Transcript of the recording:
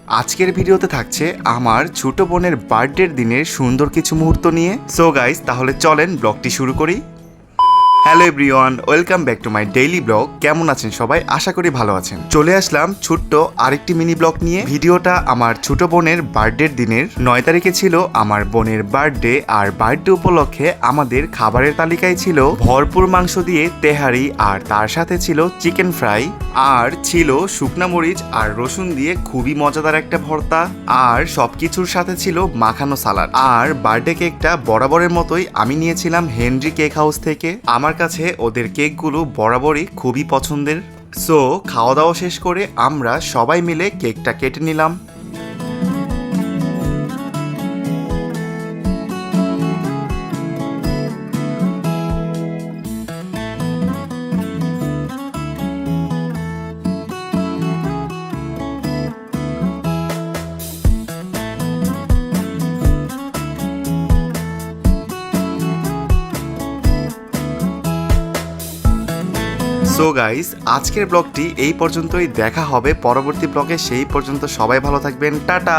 আজকের ভিডিওতে থাকছে আমার ছোট বোনের বার্থডের দিনের সুন্দর কিছু মুহূর্ত নিয়ে। সো গাইস, তাহলে চলেন ব্লগটি শুরু করি। Hello everyone, welcome back to my daily blog. কেমন আছেন সবাই? আশা করি ভালো আছেন। চলে আসলাম ছোট্ট আরেকটি মিনি ব্লগ নিয়ে। ভিডিওটা আমার ছোট বোনের বার্থডের দিনের 9 তারিখে ছিল আমার বোনের বার্থডে। আর বার্থডে উপলক্ষে আমাদের খাবারের তালিকায় ছিল ভরপুর মাংস দিয়ে তেহারি, আর তার সাথে ছিল চিকেন ফ্রাই, আর ছিল শুকনা মরিচ আর রসুন দিয়ে খুবই মজাদার একটা ভর্তা, আর সবকিছুর সাথে ছিল মাখানো সালাড। আর বার্থডে কেকটা বরাবরের মতোই আমি নিয়েছিলাম হেনরি কেক হাউস থেকে। আমার কাছে ওদের কেকগুলো বরাবরই খুবই পছন্দের। সো খাওয়া দাওয়া শেষ করে আমরা সবাই মিলে কেকটা কেটে নিলাম। সো গাইস, আজকের ব্লগটি এই পর্যন্তই। দেখা হবে পরবর্তী ব্লগে। সেই পর্যন্ত সবাই ভালো থাকবেন। টাটা।